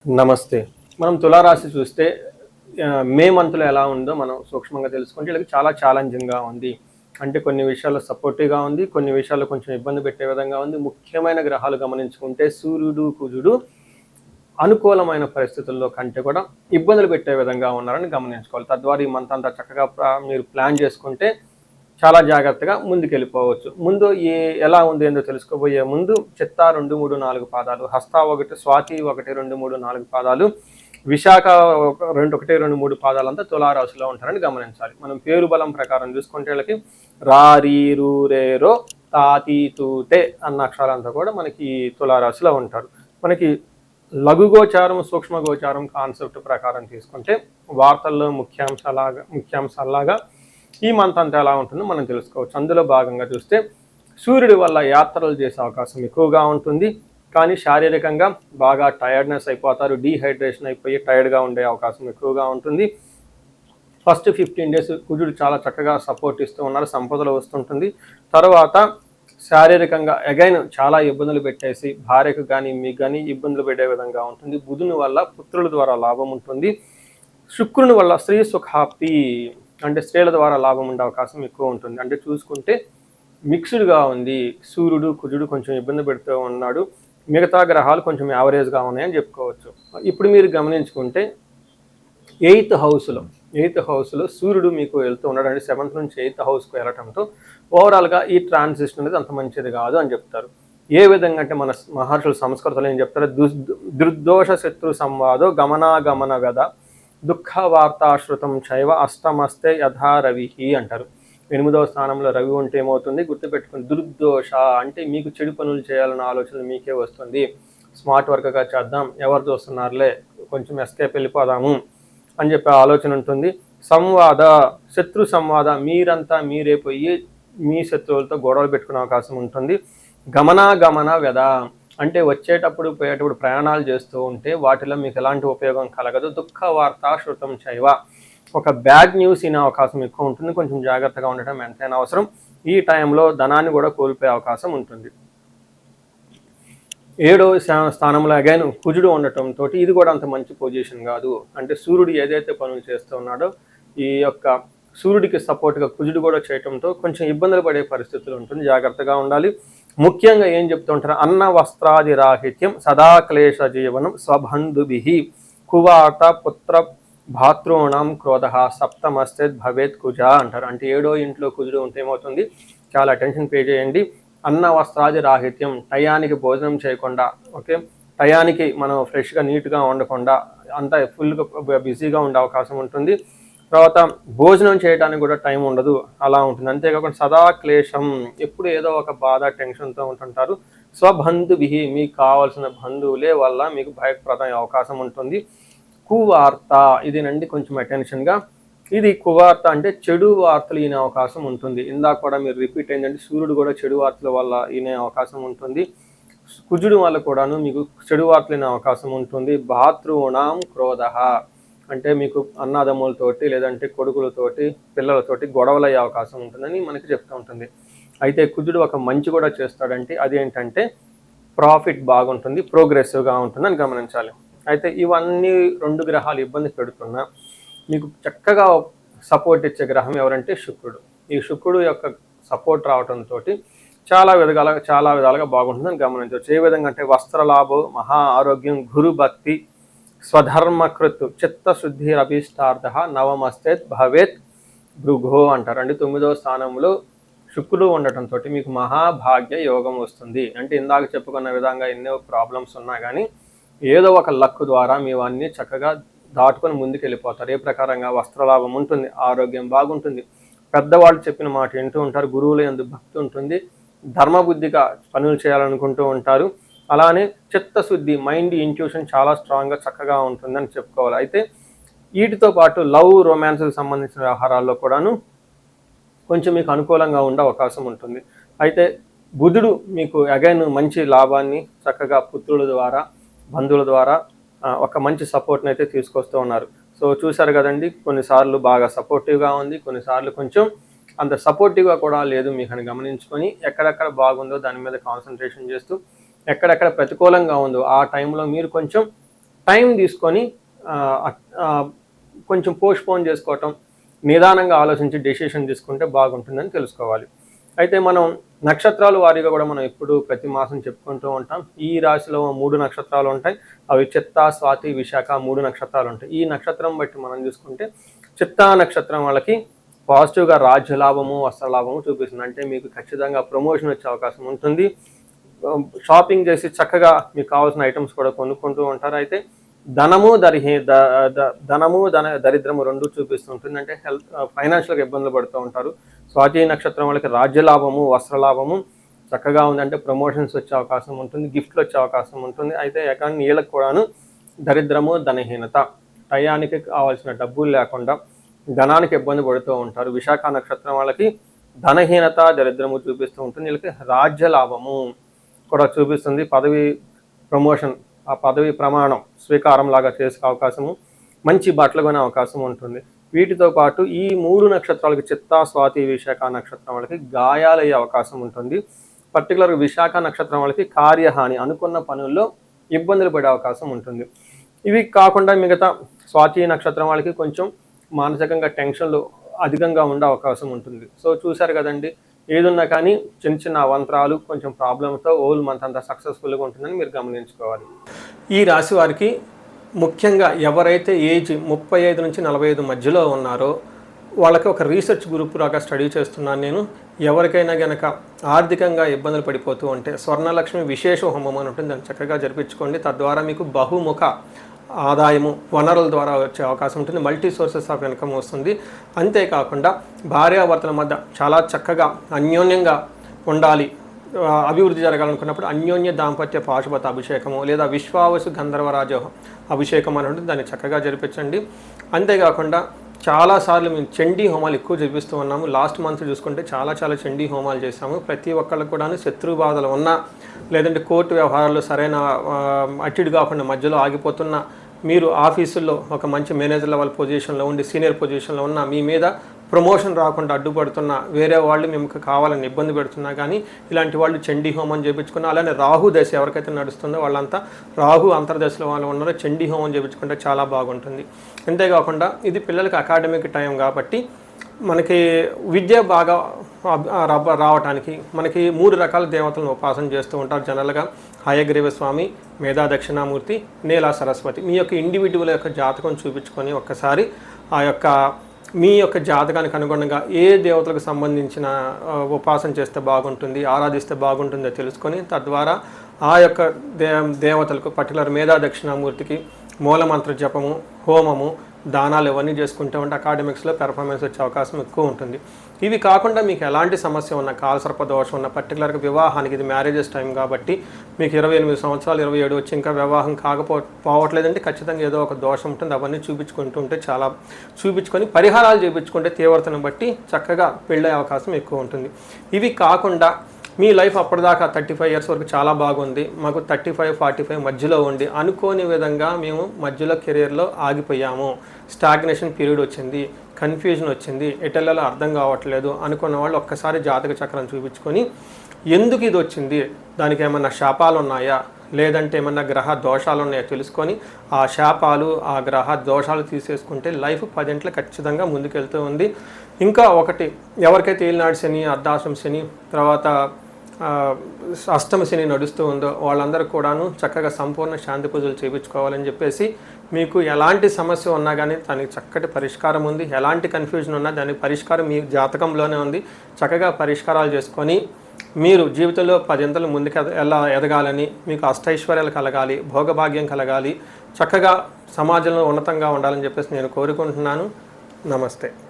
నమస్తే. మనం తులారాశి చూస్తే మే మంత్‌లో ఎలా ఉందో మనం సూక్ష్మంగా తెలుసుకుంటే వీళ్ళకి చాలా ఛాలెంజింగ్‌గా ఉంది. అంటే కొన్ని విషయాల్లో సపోర్టివ్‌గా ఉంది. కొన్ని విషయాల్లో కొంచెం ఇబ్బంది పెట్టే విధంగా ఉంది. ముఖ్యమైన గ్రహాలు గమనించుకుంటే సూర్యుడు, కుజుడు అనుకూలమైన పరిస్థితుల్లో కంటే కూడా ఇబ్బందులు పెట్టే విధంగా ఉన్నారని గమనించుకోవాలి. తద్వారా ఈ మంత్ అంతా చక్కగా మీరు ప్లాన్ చేసుకుంటే చాలా జాగ్రత్తగా ముందుకెళ్ళిపోవచ్చు. ముందు ఎలా ఉంది ఏందో తెలుసుకోబోయే ముందు చిత్తా 2, 3, 4 పాదాలు, హస్త 1, స్వాతి 1, 2, 3, 4 పాదాలు, విశాఖ 1, 2, 3 పాదాలంతా తులారాశిలో ఉంటారని గమనించాలి. మనం పేరు బలం ప్రకారం చూసుకుంటే వీళ్ళకి రా, రీ, రు, రే, రో, తా, తీ, తూ, తే అన్న అక్షరాలంతా కూడా మనకి తులారాశిలో ఉంటారు. మనకి లఘు గోచారం, సూక్ష్మ గోచారం కాన్సెప్ట్ ప్రకారం తీసుకుంటే వార్తల్లో ముఖ్యాంశాలాగా ఈ మంత్ అంతా ఎలా ఉంటుందో మనం తెలుసుకోవచ్చు. అందులో భాగంగా చూస్తే సూర్యుడి వల్ల యాత్రలు చేసే అవకాశం ఎక్కువగా ఉంటుంది. కానీ శారీరకంగా బాగా టైర్డ్నెస్ అయిపోతారు, డీహైడ్రేషన్ అయిపోయి టైర్డ్గా ఉండే అవకాశం ఎక్కువగా ఉంటుంది. ఫస్ట్ 15 days కుజుడు చాలా చక్కగా సపోర్ట్ ఇస్తూ ఉన్నారు, సంపదలు వస్తుంటుంది. తర్వాత శారీరకంగా అగైన్ చాలా ఇబ్బందులు పెట్టేసి భార్యకు కానీ మీకు కానీ ఇబ్బందులు పెట్టే విధంగా ఉంటుంది. బుధుని వల్ల పుత్రుల ద్వారా లాభం ఉంటుంది. శుక్రుని వల్ల స్త్రీ సుఖాప్తి అంటే స్త్రీల ద్వారా లాభం ఉండే అవకాశం ఎక్కువ ఉంటుంది. అంటే చూసుకుంటే మిక్స్డ్గా ఉంది. సూర్యుడు, కుజుడు కొంచెం ఇబ్బంది పెడుతూ ఉన్నాడు. మిగతా గ్రహాలు కొంచెం యావరేజ్గా ఉన్నాయని చెప్పుకోవచ్చు. ఇప్పుడు మీరు గమనించుకుంటే ఎయిత్ హౌస్లో సూర్యుడు మీకు వెళ్తూ ఉన్నాడు. అంటే 7th నుంచి 8th హౌస్కు వెళ్ళటంతో ఓవరాల్గా ఈ ట్రాన్సిషన్ అనేది అంత మంచిది కాదు అని చెప్తారు. ఏ విధంగా అంటే మన మహర్షులు సంస్కృతంలో ఏం చెప్తారు, దుర్దోష శత్రు సంవాదో గమనాగమన వ్యధ దుఃఖ వార్తాశ్రుతం చైవ అష్టమస్తే యథా రవి అంటారు. 8వ స్థానంలో రవి ఉంటే ఏమవుతుంది గుర్తుపెట్టుకుని, దుర్దోష అంటే మీకు చెడు పనులు చేయాలన్న ఆలోచన మీకే వస్తుంది. స్మార్ట్ వర్క్గా చేద్దాం, ఎవరు చూస్తున్నారులే కొంచెం ఎస్కేప్ వెళ్ళిపోదాము అని చెప్పే ఆలోచన ఉంటుంది. సంవాద శత్రు సంవాద మీరంతా మీరే పోయి మీ శత్రువులతో గొడవలు పెట్టుకునే అవకాశం ఉంటుంది. గమనాగమన వ్యధ అంటే వచ్చేటప్పుడు పోయేటప్పుడు ప్రయాణాలు చేస్తూ ఉంటే వాటిలో మీకు ఎలాంటి ఉపయోగం కలగదు. దుఃఖ వార్త శృతం చైవ ఒక బ్యాడ్ న్యూస్ ఇనే అవకాశం ఎక్కువ ఉంటుంది. కొంచెం జాగ్రత్తగా ఉండటం ఎంతైనా అవసరం. ఈ టైంలో ధనాన్ని కూడా కోల్పోయే అవకాశం ఉంటుంది. 7వ స్థానంలో అగైన్ కుజుడు ఉండటంతో ఇది కూడా అంత మంచి పొజిషన్ కాదు. అంటే సూర్యుడు ఏదైతే పనులు చేస్తూ ఉన్నాడో ఈ యొక్క సూర్యుడికి సపోర్ట్గా కుజుడు కూడా చేయటంతో కొంచెం ఇబ్బందులు పడే పరిస్థితులు ఉంటుంది. జాగ్రత్తగా ఉండాలి. ముఖ్యంగా ఏం చెప్తూ ఉంటారు, అన్న వస్త్రాది రాహిత్యం సదా క్లేశ జీవనం స్వబంధుభి కువాత పుత్ర భాతృణం క్రోధ సప్తమస్తే భవేత్ కుజ అంటారు. అంటే 7వ ఇంట్లో కుజుడు ఉంటే ఏమవుతుంది, చాలా అటెన్షన్ పే చేయండి. అన్న వస్త్రాది రాహిత్యం టయానికి భోజనం చేయకుండా, ఓకే, టయానికి మనం ఫ్రెష్గా నీట్గా ఉండకుండా అంతా ఫుల్గా బిజీగా ఉండే అవకాశం ఉంటుంది. తర్వాత భోజనం చేయడానికి కూడా టైం ఉండదు, అలా ఉంటుంది. అంతేకాకుండా సదా క్లేశం ఎప్పుడు ఏదో ఒక బాధ టెన్షన్తో ఉంటుంటారు. స్వబంధుభి మీకు కావాల్సిన బంధువులే వల్ల మీకు భయప్రదం అవకాశం ఉంటుంది. కువార్త ఇదేనండి కొంచెం అటెన్షన్గా. ఇది కువార్త అంటే చెడు వార్తలు వినే అవకాశం ఉంటుంది. ఇందాక కూడా మీరు రిపీట్ అయిందంటే సూర్యుడు కూడా చెడు వార్తల వల్ల వినే అవకాశం ఉంటుంది. కుజుడు వల్ల కూడాను మీకు చెడు వార్తలు వినే అవకాశం ఉంటుంది. భాతృణాం క్రోధ అంటే మీకు అన్నదమ్ములతోటి లేదంటే కొడుకులతోటి పిల్లలతోటి గొడవలు అయ్యే అవకాశం ఉంటుందని మనకి చెప్తూ ఉంటుంది. అయితే కుజుడు ఒక మంచి కూడా చేస్తాడంటే అదేంటంటే ప్రాఫిట్ బాగుంటుంది, ప్రోగ్రెసివ్గా ఉంటుందని గమనించాలి. అయితే ఇవన్నీ 2 గ్రహాలు ఇబ్బంది పెడుతున్నా మీకు చక్కగా సపోర్ట్ ఇచ్చే గ్రహం ఎవరంటే శుక్రుడు. ఈ శుక్రుడు యొక్క సపోర్ట్ రావడంతో చాలా విధాలుగా బాగుంటుందని గమనించవచ్చు. ఏ విధంగా అంటే వస్త్రలాభం, మహా ఆరోగ్యం, గురు భక్తి, స్వధర్మకృత్ చిత్తశుద్ధి అభీష్టార్థ నవమస్తేత్ భవేత్ భృగో అంటారు. అంటే 9వ స్థానంలో శుక్రుడు ఉండటంతో మీకు మహాభాగ్య యోగం వస్తుంది. అంటే ఇందాక చెప్పుకున్న విధంగా ఎన్నో ప్రాబ్లమ్స్ ఉన్నా కానీ ఏదో ఒక లక్ ద్వారా మేము అన్నీ చక్కగా దాటుకొని ముందుకు వెళ్ళిపోతారు. ఏ ప్రకారంగా వస్త్రలాభం ఉంటుంది, ఆరోగ్యం బాగుంటుంది, పెద్దవాళ్ళు చెప్పిన మాట వింటూ ఉంటారు, గురువుల యందు భక్తి ఉంటుంది, ధర్మబుద్ధిగా పనులు చేయాలనుకుంటూ ఉంటారు. అలానే చిత్తశుద్ధి మైండ్ ఇంట్యూషన్ చాలా స్ట్రాంగ్గా చక్కగా ఉంటుందని చెప్పుకోవాలి. అయితే వీటితో పాటు లవ్ రొమాన్స్కి సంబంధించిన వ్యవహారాల్లో కూడాను కొంచెం మీకు అనుకూలంగా ఉండే అవకాశం ఉంటుంది. అయితే బుధుడు మీకు అగైన్ మంచి లాభాన్ని చక్కగా పుత్రుల ద్వారా బంధువుల ద్వారా ఒక మంచి సపోర్ట్ని అయితే తీసుకొస్తూ ఉన్నారు. సో చూశారు కదండి, కొన్నిసార్లు బాగా సపోర్టివ్గా ఉంది, కొన్నిసార్లు కొంచెం అంత సపోర్టివ్గా కూడా లేదు. మీకు అని గమనించుకొని ఎక్కడెక్కడ బాగుందో దాని మీద కాన్సన్ట్రేషన్ చేస్తూ ఎక్కడెక్కడ ప్రతికూలంగా ఉందో ఆ టైంలో మీరు కొంచెం టైం తీసుకొని కొంచెం పోస్ట్పోన్ చేసుకోవటం, నిదానంగా ఆలోచించి డెసిషన్ తీసుకుంటే బాగుంటుందని తెలుసుకోవాలి. అయితే మనం నక్షత్రాల వారీగా కూడా మనం ఎప్పుడు ప్రతి మాసం చెప్పుకుంటూ ఉంటాం. ఈ రాశిలో 3 నక్షత్రాలు ఉంటాయి. అవి చిత్తా, స్వాతి, విశాఖ 3 నక్షత్రాలు ఉంటాయి. ఈ నక్షత్రం బట్టి మనం చూసుకుంటే చిత్తా నక్షత్రం వాళ్ళకి పాజిటివ్గా రాజ్య లాభము, వస్త్ర లాభము చూపిస్తుంది. అంటే మీకు ఖచ్చితంగా ప్రమోషన్ వచ్చే అవకాశం ఉంటుంది. షాపింగ్ చేసి చక్కగా మీకు కావాల్సిన ఐటమ్స్ కూడా కొనుక్కుంటూ ఉంటారు. అయితే ధనము దరిద్రము రెండు చూపిస్తుంటుంది. అంటే ఫైనాన్షియల్గా ఇబ్బందులు పడుతూ ఉంటారు. స్వాతి నక్షత్రం వాళ్ళకి రాజ్య లాభము, వస్త్ర లాభము చక్కగా ఉంది. అంటే ప్రమోషన్స్ వచ్చే అవకాశం ఉంటుంది, గిఫ్ట్లు వచ్చే అవకాశం ఉంటుంది. అయితే కానీ వీళ్ళకి కూడాను దరిద్రము, ధనహీనత, టయానికి కావాల్సిన డబ్బులు లేకుండా ధనానికి ఇబ్బంది పడుతూ ఉంటారు. విశాఖ నక్షత్రం వాళ్ళకి ధనహీనత, దరిద్రము చూపిస్తూ ఉంటుంది. వీళ్ళకి రాజ్య లాభము కూడా చూపిస్తుంది. పదవి ప్రమోషన్, ఆ పదవి ప్రమాణం స్వీకారం లాగా చేసే అవకాశము, మంచి బట్టలు కొనే అవకాశం ఉంటుంది. వీటితో పాటు ఈ 3 నక్షత్రాలకి చిత్తా, స్వాతి, విశాఖ నక్షత్రం వాళ్ళకి గాయాలయ్యే అవకాశం ఉంటుంది. పర్టికులర్గా విశాఖ నక్షత్రం వాళ్ళకి కార్యహాని, అనుకున్న పనుల్లో ఇబ్బందులు పడే అవకాశం ఉంటుంది. ఇవి కాకుండా మిగతా స్వాతి నక్షత్రం వాళ్ళకి కొంచెం మానసికంగా టెన్షన్లు అధికంగా ఉండే అవకాశం ఉంటుంది. సో చూశారు కదండి, ఏదున్నా కానీ చిన్న చిన్న అవంతరాలు, కొంచెం ప్రాబ్లంతో ఓల్ మంత్ అంతా సక్సెస్ఫుల్గా ఉంటుందని మీరు గమనించుకోవాలి. ఈ రాశి వారికి ముఖ్యంగా ఎవరైతే ఏజ్ 35 నుంచి 45 మధ్యలో ఉన్నారో వాళ్ళకి ఒక రీసెర్చ్ గ్రూప్ లాగా స్టడీ చేస్తున్నాను నేను. ఎవరికైనా గనక ఆర్థికంగా ఇబ్బందులు పడిపోతూ ఉంటే స్వర్ణలక్ష్మి విశేష హోమం అని ఉంటుంది, దాన్ని చక్కగా జరిపించుకోండి. తద్వారా మీకు బహుముఖ ఆదాయము, వనరుల ద్వారా వచ్చే అవకాశం ఉంటుంది. మల్టీ సోర్సెస్ ఆఫ్ ఇన్కమ్ వస్తుంది. అంతేకాకుండా భార్యాభర్తల మధ్య చాలా చక్కగా అన్యోన్యంగా ఉండాలి, అభివృద్ధి జరగాలనుకున్నప్పుడు అన్యోన్య దాంపత్య పాశుపత అభిషేకము లేదా విశ్వావసు గంధర్వరాజ అభిషేకం అని ఉంటుంది, దాన్ని చక్కగా జరిపించండి. అంతేకాకుండా చాలాసార్లు మేము చండీ హోమాలు ఎక్కువ జరిపిస్తూ ఉన్నాము. లాస్ట్ మంత్ చూసుకుంటే చాలా చండీ హోమాలు చేసాము. ప్రతి ఒక్కళ్ళకు కూడా శత్రు బాధలు ఉన్నా, లేదంటే కోర్టు వ్యవహారాల్లో సరైన అట్టిడు కాకుండా మధ్యలో ఆగిపోతున్న, మీరు ఆఫీసుల్లో ఒక మంచి మేనేజర్ లెవెల్ పొజిషన్లో ఉండి సీనియర్ పొజిషన్లో ఉన్న, మీ మీద ప్రమోషన్ రాకుండా అడ్డుపడుతున్న వేరే వాళ్ళు మీకు కావాలని ఇబ్బంది పెడుతున్నా కానీ ఇలాంటి వాళ్ళు చండీ హోమం చేయించుకున్న, అలానే రాహు దశ ఎవరికైతే నడుస్తుందో వాళ్ళంతా రాహు అంతర్దశలో వాళ్ళు ఉన్నారో చండీ హోమం చేయించుకుంటే చాలా బాగుంటుంది. అంతేకాకుండా ఇది పిల్లలకి అకాడమిక్ టైం కాబట్టి మనకి విద్య బాగా రావటానికి మనకి 3 రకాల దేవతలను ఉపాసన చేస్తూ ఉంటారు జనరల్గా. హయగ్రీవ స్వామి, మేధా దక్షిణామూర్తి, నీలా సరస్వతి. మీ యొక్క ఇండివిజువల్ యొక్క జాతకం చూపించుకొని ఒక్కసారి ఆ యొక్క మీ యొక్క జాతకానికి అనుగుణంగా ఏ దేవతలకు సంబంధించిన ఉపాసన చేస్తే బాగుంటుంది, ఆరాధిస్తే బాగుంటుందో తెలుసుకొని తద్వారా ఆ యొక్క దేవతలకు పర్టికులర్ మేధా దక్షిణామూర్తికి మూలమంత్ర జపము, హోమము, దానాలు ఇవన్నీ చేసుకుంటూ ఉంటే అకాడమిక్స్లో పెర్ఫార్మెన్స్ వచ్చే అవకాశం ఎక్కువ ఉంటుంది. ఇవి కాకుండా మీకు ఎలాంటి సమస్య ఉన్న, కాలసర్ప దోషం ఉన్న, పర్టికులర్గా వివాహానికి ఇది మ్యారేజెస్ టైం కాబట్టి మీకు 28 సంవత్సరాలు 27 వచ్చి ఇంకా వివాహం పోవట్లేదంటే ఖచ్చితంగా ఏదో ఒక దోషం ఉంటుంది. అవన్నీ చూపించుకుంటుంటే చాలా చూపించుకొని పరిహారాలు చేయించుకుంటే తీవ్రతను బట్టి చక్కగా పెళ్ళే అవకాశం ఎక్కువ ఉంటుంది. ఇవి కాకుండా మీ లైఫ్ అప్పటిదాకా 35 ఇయర్స్ వరకు చాలా బాగుంది, మాకు 35-45 మధ్యలో ఉండి అనుకోని విధంగా మేము మధ్యలో కెరీర్లో ఆగిపోయాము, స్టాగ్నేషన్ పీరియడ్ వచ్చింది, కన్ఫ్యూజన్ వచ్చింది, ఎటెల్లలో అర్థం కావట్లేదు అనుకున్న వాళ్ళు ఒక్కసారి జాతక చక్రం చూపించుకొని ఎందుకు ఇది వచ్చింది, దానికి ఏమన్నా శాపాలు ఉన్నాయా, లేదంటే ఏమన్నా గ్రహ దోషాలు ఉన్నాయో తెలుసుకొని ఆ శాపాలు, ఆ గ్రహ దోషాలు తీసేసుకుంటే లైఫ్ 10 ఇంట్లో ఖచ్చితంగా ముందుకెళ్తూ ఉంది. ఇంకా ఒకటి, ఎవరికైతే ఏలినాడు శని, అర్ధాశ్రమ శని, తర్వాత అష్టమ శని నడుస్తూ ఉందో వాళ్ళందరూ కూడాను చక్కగా సంపూర్ణ శాంతి పూజలు చేయించుకోవాలని చెప్పేసి, మీకు ఎలాంటి సమస్య ఉన్నా కానీ దానికి చక్కటి పరిష్కారం ఉంది. ఎలాంటి కన్ఫ్యూజన్ ఉన్నా దానికి పరిష్కారం మీ జాతకంలోనే ఉంది. చక్కగా పరిష్కారాలు చేసుకొని మీరు జీవితంలో 10 ఇంతలు ముందుకు ఎలా ఎదగాలని, మీకు అష్టైశ్వర్యాలు కలగాలి, భోగభాగ్యం కలగాలి, చక్కగా సమాజంలో ఉన్నతంగా ఉండాలని చెప్పేసి నేను కోరుకుంటున్నాను. నమస్తే.